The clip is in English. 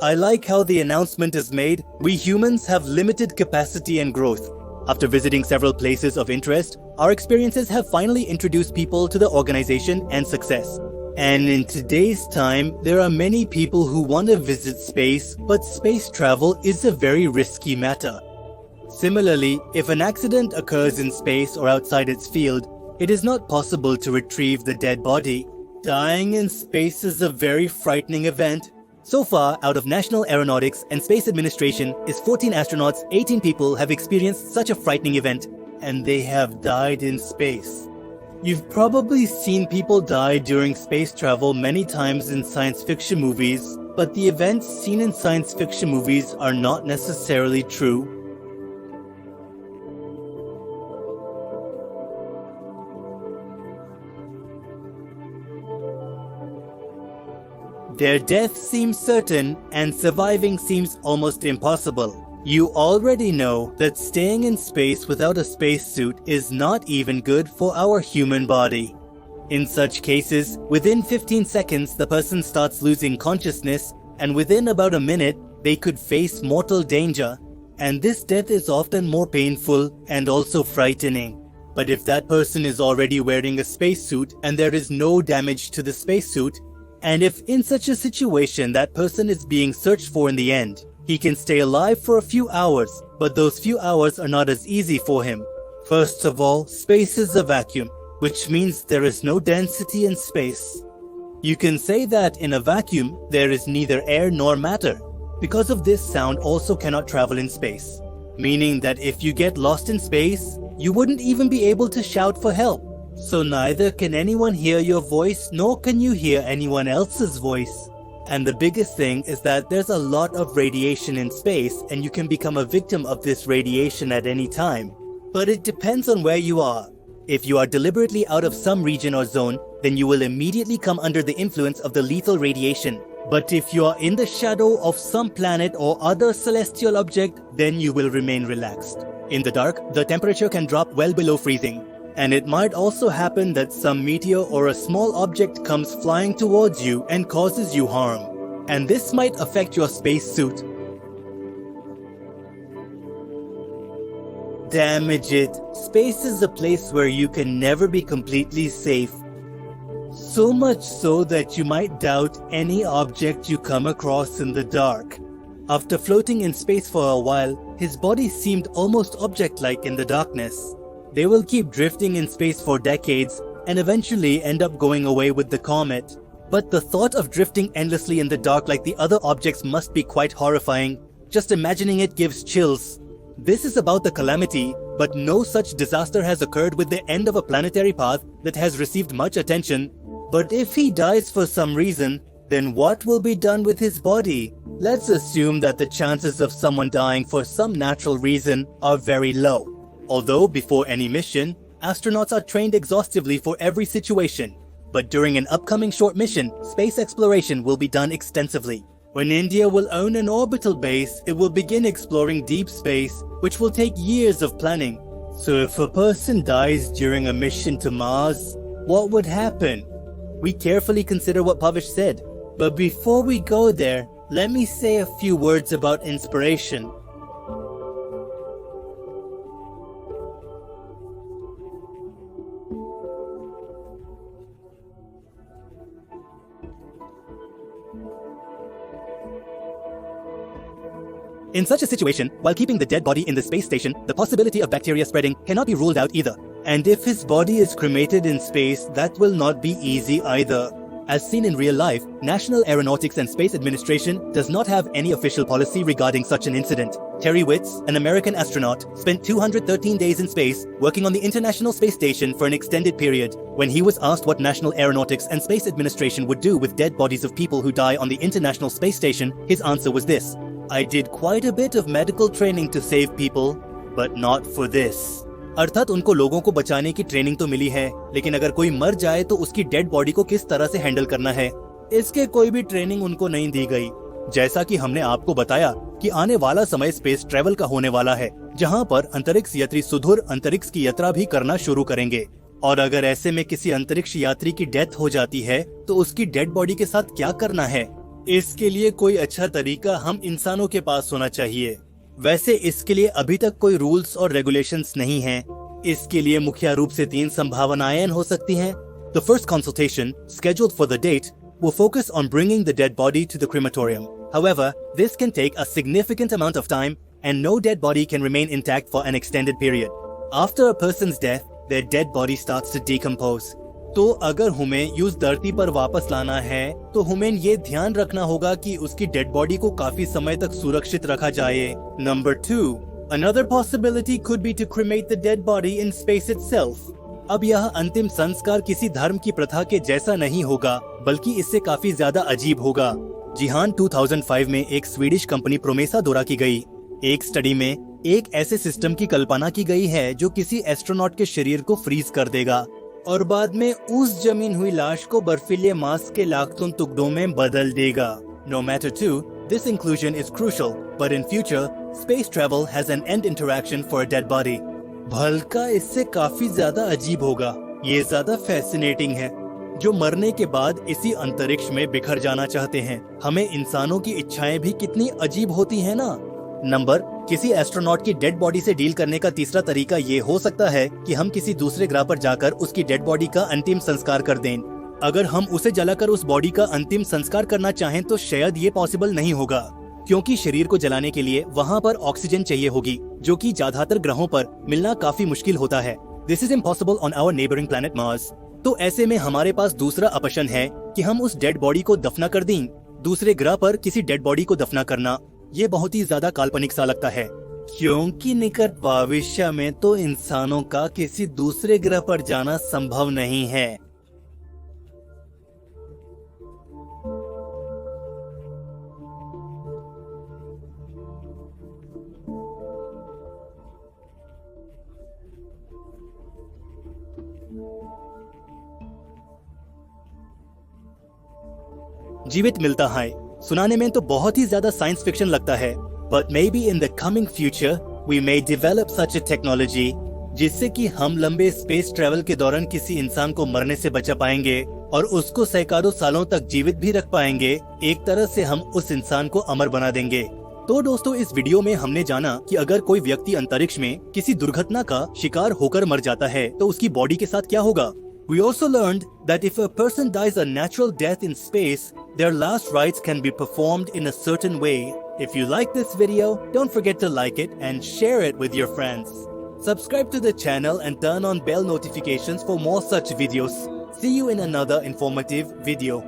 I like how the announcement is made. We humans have limited capacity and growth. After visiting several places of interest, our experiences have finally introduced people to the organization and success. And in today's time, there are many people who want to visit space, but space travel is a very risky matter. Similarly, if an accident occurs in space or outside its field, it is not possible to retrieve the dead body. Dying in space is a very frightening event. So far, out of National Aeronautics and Space Administration is 14 astronauts, 18 people have experienced such a frightening event, and they have died in space. You've probably seen people die during space travel many times in science fiction movies, but the events seen in science fiction movies are not necessarily true. Their death seems certain and surviving seems almost impossible. You already know that staying in space without a spacesuit is not even good for our human body. In such cases, within 15 seconds the person starts losing consciousness, and within about a minute they could face mortal danger, and this death is often more painful and also frightening. But if that person is already wearing a spacesuit and there is no damage to the spacesuit, and if in such a situation that person is being searched for in the end, he can stay alive for a few hours, but those few hours are not as easy for him. First of all, space is a vacuum, which means there is no density in space. You can say that in a vacuum, there is neither air nor matter. Because of this, sound also cannot travel in space, meaning that if you get lost in space, you wouldn't even be able to shout for help. So neither can anyone hear your voice, nor can you hear anyone else's voice. And the biggest thing is that there's a lot of radiation in space, and you can become a victim of this radiation at any time. But it depends on where you are. If you are deliberately out of some region or zone, then you will immediately come under the influence of the lethal radiation. But if you are in the shadow of some planet or other celestial object, then you will remain relaxed. In the dark, the temperature can drop well below freezing. And it might also happen that some meteor or a small object comes flying towards you and causes you harm. And this might affect your spacesuit. Damage it. Space is a place where you can never be completely safe. So much so that you might doubt any object you come across in the dark. After floating in space for a while, his body seemed almost object-like in the darkness. They will keep drifting in space for decades and eventually end up going away with the comet. But the thought of drifting endlessly in the dark like the other objects must be quite horrifying. Just imagining it gives chills. This is about the calamity, but no such disaster has occurred with the end of a planetary path that has received much attention. But if he dies for some reason, then what will be done with his body? Let's assume that the chances of someone dying for some natural reason are very low. Although before any mission, astronauts are trained exhaustively for every situation. But during an upcoming short mission, space exploration will be done extensively. When India will own an orbital base, it will begin exploring deep space, which will take years of planning. So if a person dies during a mission to Mars, what would happen? We carefully consider what Pavish said. But before we go there, let me say a few words about inspiration. In such a situation, while keeping the dead body in the space station, the possibility of bacteria spreading cannot be ruled out either. And if his body is cremated in space, that will not be easy either. As seen in real life, National Aeronautics and Space Administration does not have any official policy regarding such an incident. Terry Witz, an American astronaut, spent 213 days in space working on the International Space Station for an extended period. When he was asked what National Aeronautics and Space Administration would do with dead bodies of people who die on the International Space Station, his answer was this: I did quite a bit of medical training to save people, but not for this. अर्थात उनको लोगों को बचाने की training तो मिली है, लेकिन अगर कोई मर जाए तो उसकी डेड बॉडी को किस तरह से हैंडल करना है, इसके कोई भी ट्रेनिंग उनको नहीं दी गई। जैसा कि हमने आपको बताया कि आने वाला समय स्पेस ट्रेवल का होने वाला है, जहां पर अंतरिक्ष यात्री सुदूर अंतरिक्ष की यात्रा भी करना शुरू करेंगे। और अगर ऐसे में किसी अंतरिक्ष यात्री की डेथ हो जाती है तो उसकी डेड बॉडी के साथ क्या करना है? इसके लिए कोई अच्छा तरीका हम इंसानों के पास होना चाहिए। वैसे इसके लिए अभी तक कोई रूल्स और रेगुलेशंस नहीं हैं। इसके लिए मुख्य रूप से 3 संभावनाएं हो सकती हैं। The first consultation, scheduled for the date, will focus on bringing the dead body to the crematorium. However, this can take a significant amount of time and no dead body can remain intact for an extended period. After a person's death, their dead body starts to decompose. तो अगर हमें उस धरती पर वापस लाना है तो हमें ये ध्यान रखना होगा कि उसकी डेड बॉडी को काफी समय तक सुरक्षित रखा जाए। Number 2, another possibility could be to cremate the dead body in space itself. अब यह अंतिम संस्कार किसी धर्म की प्रथा के जैसा नहीं होगा, बल्कि इससे काफी ज्यादा अजीब होगा। जी हाँ, 2005 में एक स्वीडिश कंपनी प्रोमेसा द्वारा की गई एक स्टडी में एक ऐसे सिस्टम की कल्पना की गई है जो किसी एस्ट्रोनॉट के शरीर को फ्रीज कर देगा और बाद में उस जमीन हुई लाश को बर्फीले मांस के लाखों टुकड़ों में बदल देगा। No matter too, this inclusion is crucial, but in future, space travel has an end interaction for a dead body. भलका इससे काफी ज्यादा अजीब होगा। ये ज्यादा फैसिनेटिंग है। जो मरने के बाद इसी अंतरिक्ष में बिखर जाना चाहते हैं, हमें इंसानों की इच्छाएं भी कितनी अजीब होती हैं ना। नंबर, किसी एस्ट्रोनॉट की डेड बॉडी से डील करने का तीसरा तरीका ये हो सकता है कि हम किसी दूसरे ग्रह पर जाकर उसकी डेड बॉडी का अंतिम संस्कार कर दें। अगर हम उसे जलाकर उस बॉडी का अंतिम संस्कार करना चाहें तो शायद ये पॉसिबल नहीं होगा, क्योंकि शरीर को जलाने के लिए वहाँ पर ऑक्सीजन चाहिए होगी, जो कि ज्यादातर ग्रहों पर मिलना काफी मुश्किल होता है। This is impossible on our neighboring planet Mars. तो ऐसे में हमारे पास दूसरा ऑप्शन है कि हम उस डेड बॉडी को दफना कर दें। दूसरे ग्रह पर किसी डेड बॉडी को दफना करना ये बहुत ही ज्यादा काल्पनिक सा लगता है, क्योंकि निकट भविष्य में तो इंसानों का किसी दूसरे ग्रह पर जाना संभव नहीं है। जीवित मिलता है सुनाने में तो बहुत ही ज्यादा साइंस फिक्शन लगता है, but maybe in the coming future we may develop such a technology जिससे कि हम लंबे स्पेस ट्रेवल के दौरान किसी इंसान को मरने से बचा पाएंगे और उसको सैकड़ों सालों तक जीवित भी रख पाएंगे। एक तरह से हम उस इंसान को अमर बना देंगे। तो दोस्तों, इस वीडियो में हमने जाना कि अगर कोई व्यक्ति अंतरिक्ष में किसी दुर्घटना का शिकार होकर मर जाता है तो उसकी बॉडी के साथ क्या होगा। We also learned that if a person dies a natural death in space, their last rites can be performed in a certain way. If you like this video, don't forget to like it and share it with your friends. Subscribe to the channel and turn on bell notifications for more such videos. See you in another informative video.